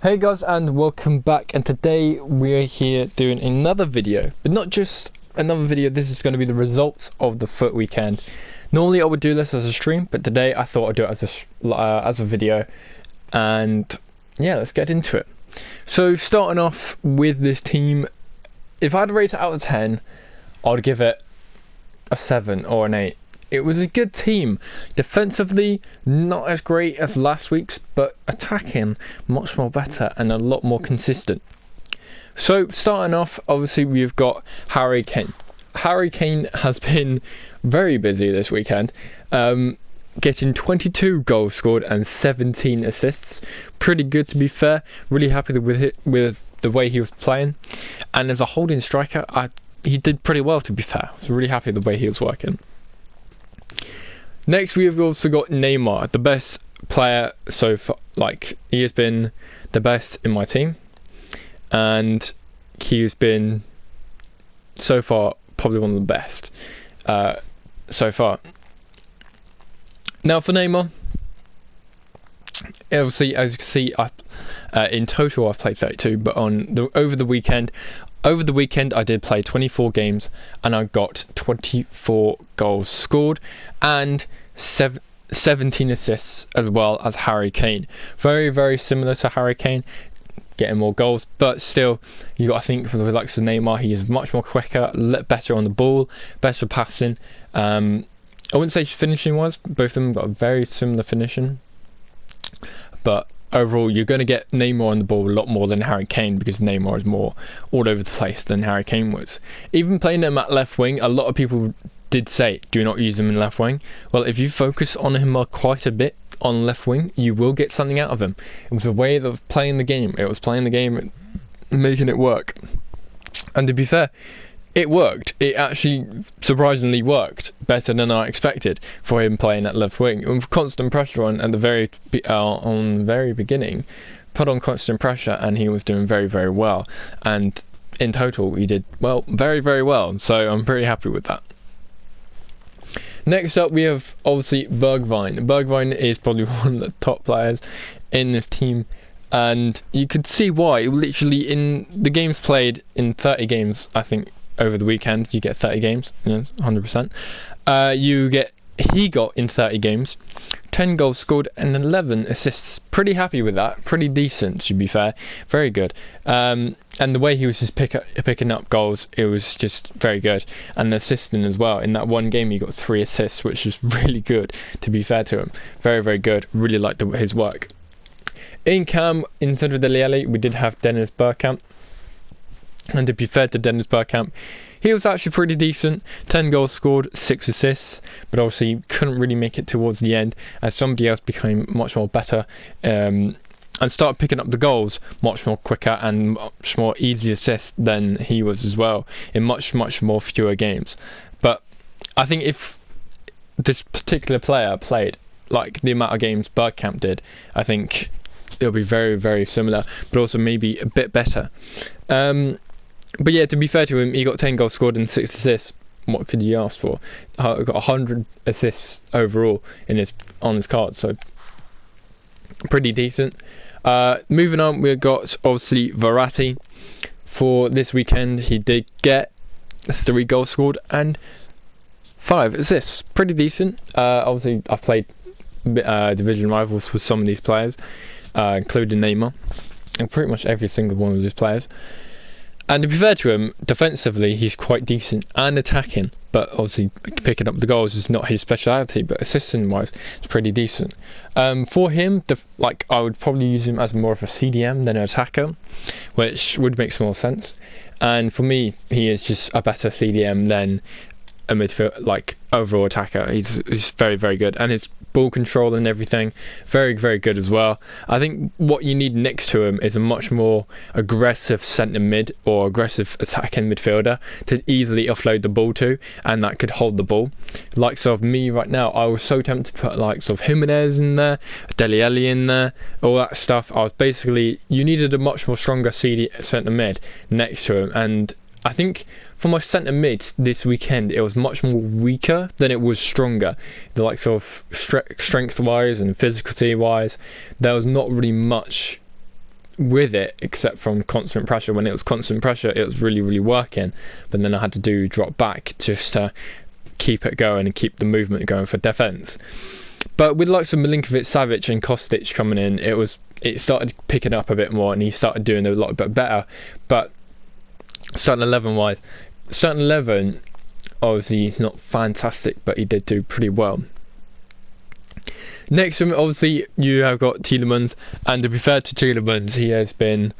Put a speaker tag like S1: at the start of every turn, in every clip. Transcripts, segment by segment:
S1: Hey guys, and welcome back, and today we're here doing another video, but not just another video. This is going to be the results of the FUT weekend. Normally I would do this as a stream, but today I thought I'd do it as a video, and yeah, let's get into it. So starting off with this team, if I'd rate it out of 10, I'd give it a 7 or an 8. It was a good team. Defensively, not as great as last week's, but attacking, much more better and a lot more consistent. So, starting off, obviously, we've got Harry Kane. Harry Kane has been very busy this weekend, getting 22 goals scored and 17 assists. Pretty good, to be fair. Really happy with the way he was playing. And as a holding striker, he did pretty well, to be fair. I was really happy with the way he was working. Next, we have also got Neymar, the best player so far. Like, he has been the best in my team, and he has been so far probably one of the best so far. Now for Neymar, obviously, as you can see, in total I've played 32, but over the weekend I did play 24 games and I got 24 goals scored and 17 assists as well as Harry Kane. Very, very similar to Harry Kane, getting more goals, but still, you got to think with the likes of Neymar, he is much more quicker, better on the ball, better passing. I wouldn't say finishing wise, both of them got a very similar finishing, but overall, you're going to get Neymar on the ball a lot more than Harry Kane, because Neymar is more all over the place than Harry Kane was. Even playing him at left wing, a lot of people did say, do not use him in left wing. Well, if you focus on him quite a bit on left wing, you will get something out of him. It was a way of playing the game. It was playing the game and making it work. And to be fair, it worked. It actually surprisingly worked better than I expected for him playing at left wing. With constant pressure on at the very beginning, put on constant pressure, and he was doing very, very well. And in total, he did well, very, very well. So I'm pretty happy with that. Next up, we have obviously Bergkamp. Bergkamp is probably one of the top players in this team, and you could see why. Literally, in the games played, in 30 games, I think, over the weekend, you get 30 games, 100%. He got in 30 games 10 goals scored and 11 assists. Pretty happy with that. Pretty decent, to be fair. Very good. And the way he was just picking up goals, it was just very good. And assisting as well. In that one game, he got 3 assists, which is really good, to be fair to him. Very, very good. Really liked his work. In cam, instead of Dele Alli, we did have Dennis Bergkamp. And to be fair to Dennis Bergkamp, he was actually pretty decent. 10 goals scored, 6 assists, but obviously couldn't really make it towards the end, as somebody else became much more better and started picking up the goals much more quicker and much more easy assists than he was as well, in much more fewer games. But I think if this particular player played like the amount of games Bergkamp did, I think it'll be very, very similar, but also maybe a bit better. But yeah, to be fair to him, he got 10 goals scored and 6 assists. What could you ask for? Got 100 assists overall on his card, so pretty decent. Moving on, we've got obviously Verratti. For this weekend, he did get 3 goals scored and 5 assists. Pretty decent. Obviously, I've played division rivals with some of these players, including Neymar, and pretty much every single one of these players. And to be fair to him, defensively, he's quite decent, and attacking, but obviously picking up the goals is not his speciality, but assisting-wise, it's pretty decent. For him, I would probably use him as more of a CDM than an attacker, which would make more sense. And for me, he is just a better CDM than a midfield, overall attacker. He's very, very good, and his ball control and everything, very, very good as well. I think what you need next to him is a much more aggressive centre mid or aggressive attacking midfielder to easily offload the ball to, and that could hold the ball. Likes of me right now, I was so tempted to put likes of Jimenez in there, Dele Alli in there, all that stuff. You needed a much more stronger centre mid next to him, and I think for my centre mids this weekend, it was much more weaker than it was stronger. The likes of strength wise and physicality wise, there was not really much with it, except from constant pressure. When it was constant pressure, it was really, really working. But then I had to do drop back just to keep it going and keep the movement going for defence. But with likes of Milinkovic, Savic and Kostic coming in, it started picking up a bit more, and he started doing a lot bit better. But starting 11, obviously he's not fantastic, but he did do pretty well. Next to him, obviously, you have got Tielemans, and to be fair to Tielemans, he has been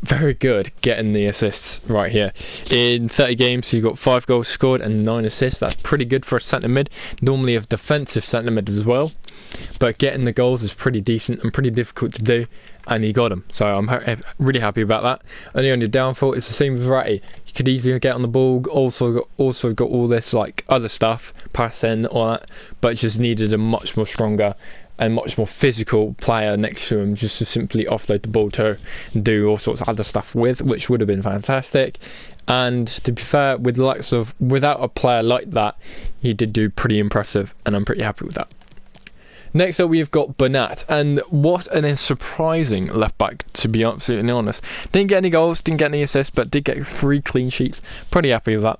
S1: very good getting the assists right here. In 30 games, he got 5 goals scored and 9 assists. That's pretty good for a centre mid. Normally a defensive centre mid as well, but getting the goals is pretty decent and pretty difficult to do, and he got them. So I'm really happy about that. Only downfall is the same with Verratti. You could easily get on the ball. Also got all this like other stuff, passing, all that, but just needed a much more stronger and much more physical player next to him just to simply offload the ball to and do all sorts of other stuff with, which would have been fantastic. And to be fair, with the likes of, without a player like that, he did do pretty impressive, and I'm pretty happy with that. Next up, we've got Burnett, and what a surprising left back, to be absolutely honest. Didn't get any goals, didn't get any assists, but did get 3 clean sheets. Pretty happy with that.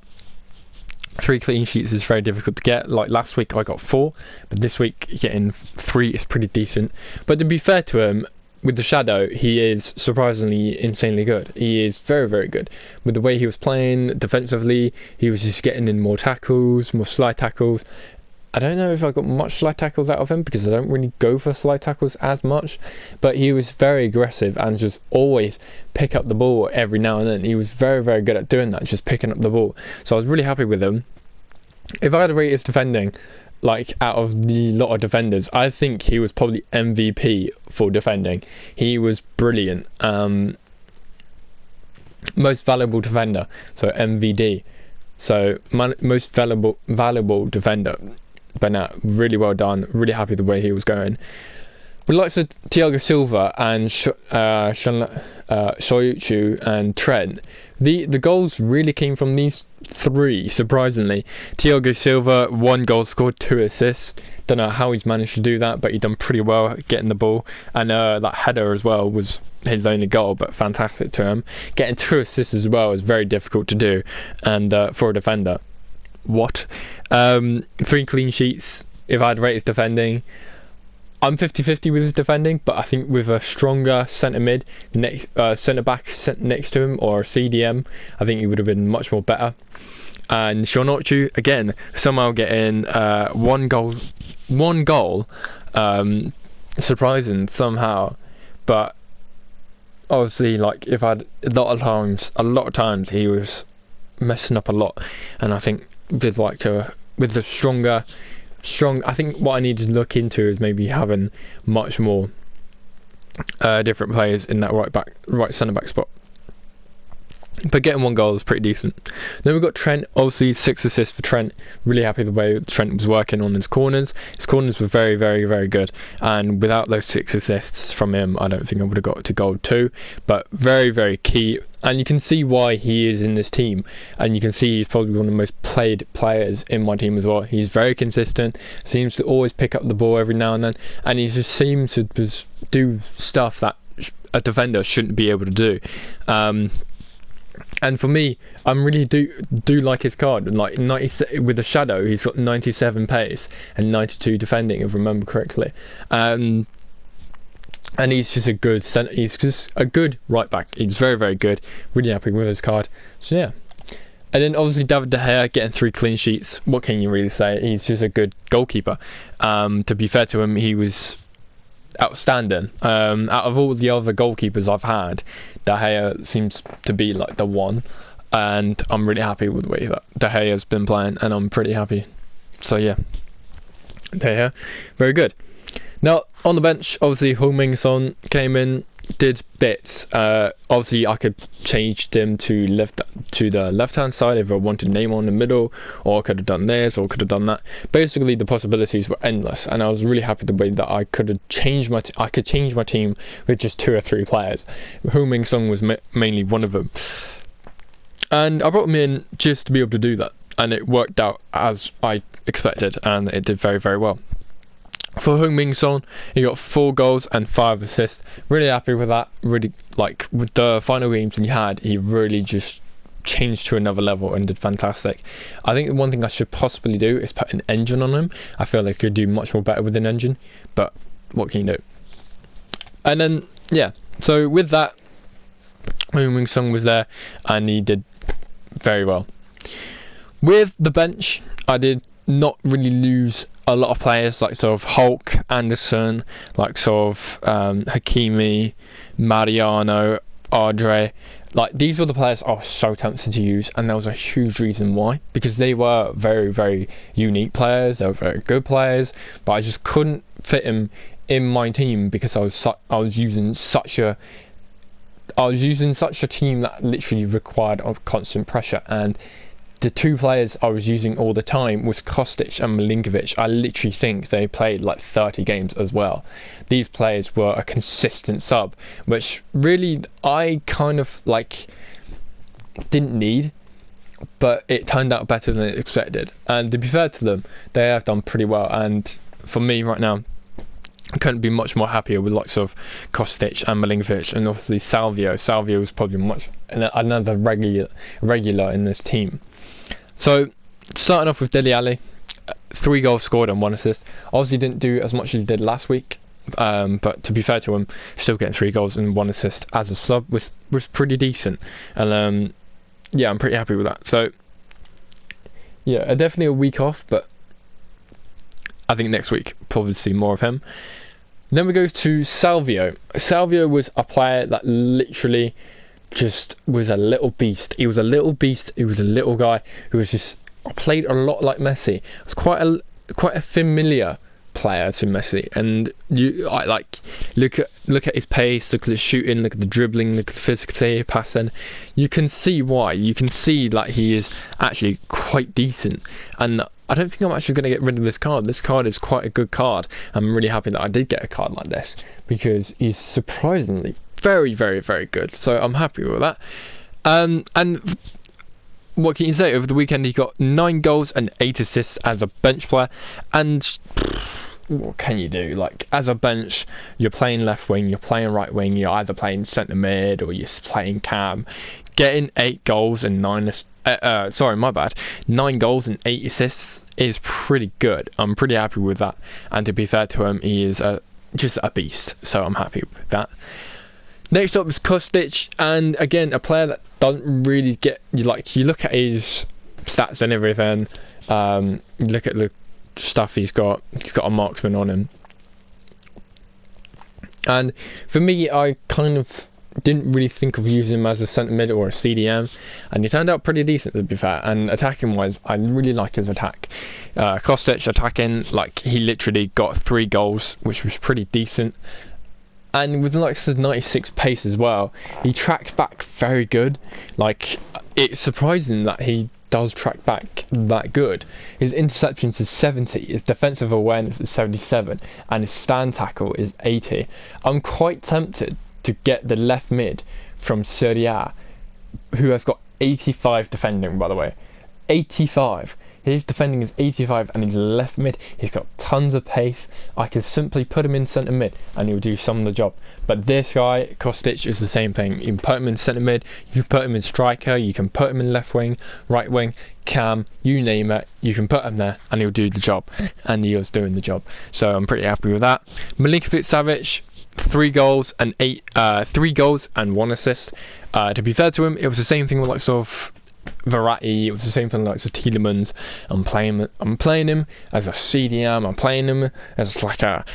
S1: 3 clean sheets is very difficult to get. Like last week I got 4, but this week getting 3 is pretty decent. But to be fair to him, with the shadow, he is surprisingly insanely good. He is very, very good. With the way he was playing defensively, he was just getting in more tackles, more slide tackles. I don't know if I got much slide tackles out of him, because I don't really go for slide tackles as much, but he was very aggressive and just always pick up the ball every now and then. He was very, very good at doing that, just picking up the ball. So I was really happy with him. If I had to rate his defending, like out of the lot of defenders, I think he was probably MVP for defending. He was brilliant. Most valuable defender, so MVD. So most valuable defender. Burnett, really well done. Really happy the way he was going. With likes of Thiago Silva and Soyuchu and Trent, the goals really came from these 3, surprisingly. Thiago Silva, 1 goal scored, 2 assists. Don't know how he's managed to do that, but he done pretty well getting the ball. And that header as well was his only goal, but fantastic to him. Getting 2 assists as well is very difficult to do, and for a defender. 3 clean sheets. If I'd rate his defending, I'm 50-50 with his defending, but I think with a stronger centre mid, centre back next to him, or a CDM, I think he would have been much more better. And Shonochu, again, somehow getting 1 goal, surprising somehow, but obviously, like, if I'd a lot of times he was messing up a lot, and I think with the strong, I think what I need to look into is maybe having much more different players in that right centre back spot. But getting 1 goal is pretty decent. Then we've got Trent, obviously 6 assists for Trent. Really happy the way Trent was working on his corners. His corners were very, very, very good. And without those 6 assists from him, I don't think I would have got to goal 2. But very, very key. And you can see why he is in this team. And you can see he's probably one of the most played players in my team as well. He's very consistent. Seems to always pick up the ball every now and then. And he just seems to just do stuff that a defender shouldn't be able to do. And for me, I really do like his card. And like with the shadow, he's got 97 pace and 92 defending, if I remember correctly. And he's just a good he's just a good right back. He's very, very good. Really happy with his card. So yeah. And then obviously David De Gea getting 3 clean sheets. What can you really say? He's just a good goalkeeper. To be fair to him, he was outstanding. Out of all the other goalkeepers I've had, De Gea seems to be like the one, and I'm really happy with the way that De Gea's been playing, and I'm pretty happy. So yeah, De Gea, very good. Now on the bench, obviously Heung-min Son came in, did bits. Obviously I could change them to the left hand side if I wanted Neymar in the middle, or I could have done this, or could have done that. Basically the possibilities were endless, and I was really happy the way that I could change my team with just 2 or 3 players. Heung-min Son was mainly one of them, and I brought him in just to be able to do that, and it worked out as I expected, and it did very, very well. For Heung-min Son, he got 4 goals and 5 assists. Really happy with that. Really, like, with the final games he had, he really just changed to another level and did fantastic. I think the one thing I should possibly do is put an engine on him. I feel like I could do much more better with an engine, but what can you do? And then, yeah, so with that, Heung-min Son was there and he did very well. With the bench, I did not really lose a lot of players, like sort of Hulk, Anderson, like sort of Hakimi, Mariano, Andre. Like, these were the players I was so tempted to use, and there was a huge reason why, because they were very, very unique players. They were very good players, but I just couldn't fit them in my team because I was using such a team that literally required of constant pressure. And the 2 players I was using all the time was Kostic and Milinkovic. I literally think they played like 30 games as well. These players were a consistent sub, which really I kind of like didn't need, but it turned out better than expected. And to be fair to them, they have done pretty well. And for me right now, I couldn't be much more happier with lots of Kostic and Milinkovic, and obviously Salvio. Salvio was probably another regular in this team. So, starting off with Dele Alli, 3 goals scored and 1 assist. Obviously didn't do as much as he did last week, but to be fair to him, still getting 3 goals and 1 assist as a sub was pretty decent. And yeah, I'm pretty happy with that. So, yeah, definitely a week off, but I think next week probably see more of him. Then we go to Salvio. Salvio was a player that literally just was a little beast. He was a little beast. He was a little guy who was just played a lot like Messi. It was quite a familiar player to Messi, and I like look at his pace, look at the shooting, look at the dribbling, look at the physicality, passing. You can see why. You can see that he is actually quite decent, and I don't think I'm actually going to get rid of this card. This card is quite a good card. I'm really happy that I did get a card like this, because he's surprisingly very, very, very good. So I'm happy with that. And what can you say? Over the weekend, he got 9 goals and 8 assists as a bench player. And what can you do? Like, as a bench, you're playing left wing, you're playing right wing, you're either playing centre mid or you're playing cam. Getting 8 goals and 9 goals and 8 assists is pretty good. I'm pretty happy with that. And to be fair to him, he is just a beast. So I'm happy with that. Next up is Kostic, and again, a player that doesn't really get you. Like, you look at his stats and everything, you look at the stuff he's got a marksman on him, and for me, I kind of didn't really think of using him as a centre mid or a CDM, and he turned out pretty decent, to be fair. And attacking wise, I really like his attack. Kostic attacking, like, he literally got 3 goals, which was pretty decent. And with like 96 pace as well, he tracks back very good. Like, it's surprising that he does track back that good. His interceptions is 70, his defensive awareness is 77, and his stand tackle is 80. I'm quite tempted to get the left mid from Serie A, who has got 85 defending, by the way. 85. His defending is 85, and he's left mid. He's got tons of pace. I can simply put him in centre mid and he'll do some of the job. But this guy, Kostic, is the same thing. You can put him in centre mid, you can put him in striker, you can put him in left wing, right wing, cam, you name it. You can put him there and he'll do the job. And he was doing the job. So I'm pretty happy with that. Milinkovic-Savic, 3 goals and 1 assist. To be fair to him, it was the same thing with like sort of Verratti. It was the same thing like with Tielemans. I'm playing him as a CDM. I'm playing him as like a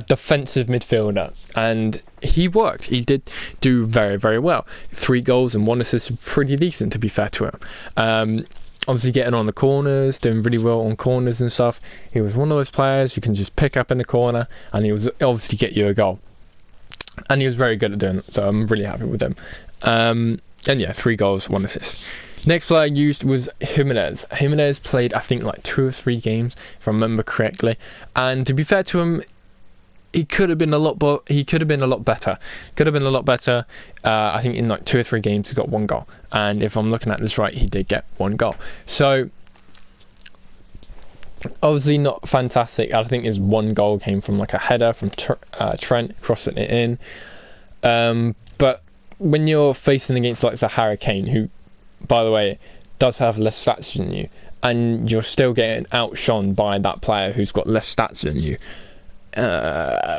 S1: defensive midfielder, and he worked. He did do very, very well. 3 goals and 1 assist, pretty decent, to be fair to him. Obviously getting on the corners, doing really well on corners and stuff. He was one of those players you can just pick up in the corner, and he was obviously get you a goal. And he was very good at doing it, so I'm really happy with him. And yeah, 3 goals, 1 assist. Next player I used was Jimenez. Jimenez played, I think, like 2 or 3 games, if I remember correctly. And to be fair to him, he could have been a lot better. Could have been a lot better. I think in like 2 or 3 games he got 1 goal. And if I'm looking at this right, he did get 1 goal. So Obviously not fantastic. I think his one goal came from like a header from Trent crossing it in. But when you're facing against like Harry Kane, who, by the way, does have less stats than you, and you're still getting outshone by that player who's got less stats than you,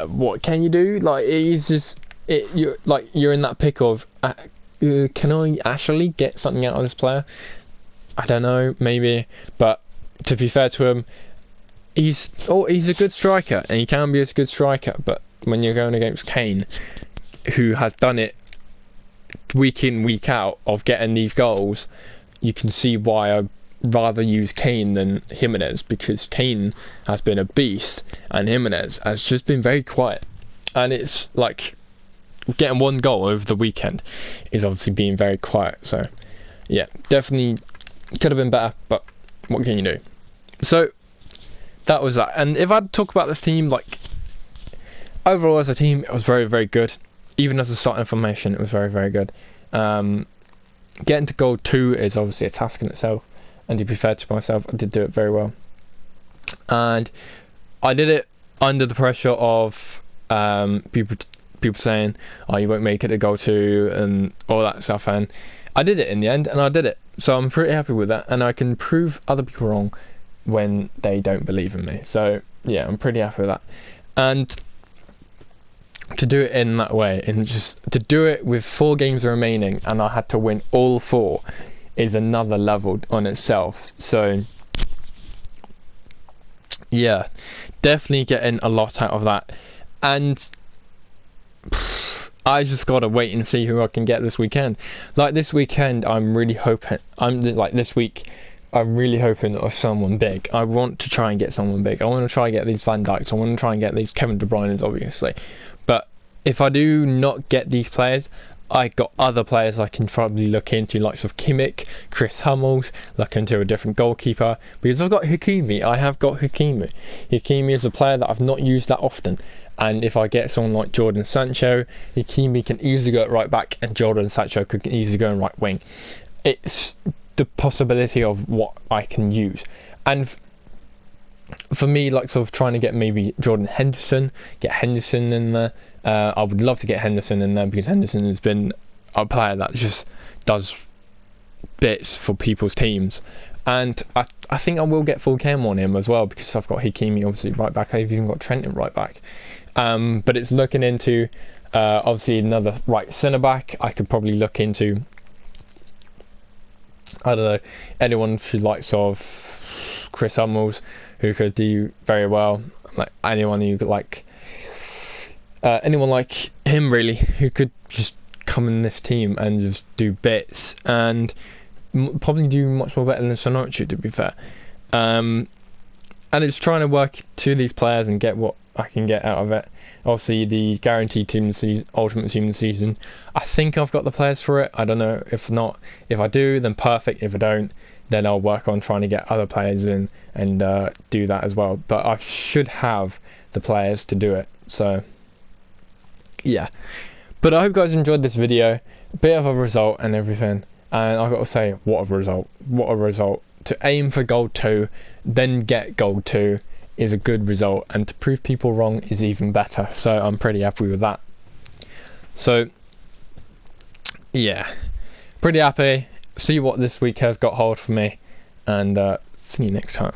S1: what can you do? Like, it's just you're in that pick of can I actually get something out of this player? I don't know, maybe, but to be fair to him, he's a good striker, and he can be a good striker, but when you're going against Kane, who has done it week in, week out of getting these goals, you can see why I'd rather use Kane than Jimenez, because Kane has been a beast and Jimenez has just been very quiet. And it's like getting one goal over the weekend is obviously being very quiet. So yeah, definitely could have been better, but what can you do? So that was that. And if I talk about this team, like overall as a team, it was very, very good. Even as a starting formation, it was very, very good. Getting to goal 2 is obviously a task in itself, and to be fair to myself, I did do it very well. And I did it under the pressure of people saying, "Oh, you won't make it to goal 2" and all that stuff. And I did it in the end, and I did it. So I'm pretty happy with that, and I can prove other people wrong when they don't believe in me. So yeah, I'm pretty happy with that. And to do it in that way, and just to do it with 4 games remaining, and I had to win all 4, is another level on itself. So yeah, definitely getting a lot out of that. And I just gotta wait and see who I can get this weekend. Like this weekend, I'm really hoping. This week, I'm really hoping of someone big. I want to try and get someone big. I want to try and get these Van Dijks. I want to try and get these Kevin De Bruyne's, obviously. But if I do not get these players, I got other players I can probably look into, likes of Kimmich, Chris Hummels, look into a different goalkeeper. Because I've got Hakimi. I have got Hakimi. Hakimi is a player that I've not used that often. And if I get someone like Jordan Sancho, Hakimi can easily go at right back, and Jordan Sancho could easily go in right wing. It's the possibility of what I can use. And for me, like sort of trying to get maybe Jordan Henderson, get Henderson in there. I would love to get Henderson in there, because Henderson has been a player that just does bits for people's teams. And I think I will get full cam on him as well, because I've got Hakimi obviously right back. I've even got Trent in right back. But it's looking into obviously another right centre back. I could probably look into, I don't know, anyone who likes of Chris Hummels, who could do very well. Like anyone who could anyone like him really, who could just come in this team and just do bits, and probably do much more better than Sonochi, to be fair. And it's trying to work to these players and get what I can get out of it. Obviously the guaranteed team of the season, ultimate team of the season, I think I've got the players for it. I don't know. If not, if I do, then perfect. If I don't, then I'll work on trying to get other players in and do that as well. But I should have the players to do it. So yeah, but I hope you guys enjoyed this video. A bit of a result and everything, and I've got to say, what a result. To aim for goal 2, then get goal 2 is a good result, and to prove people wrong is even better. So I'm pretty happy with that. So yeah, pretty happy. See what this week has got hold for me, and see you next time.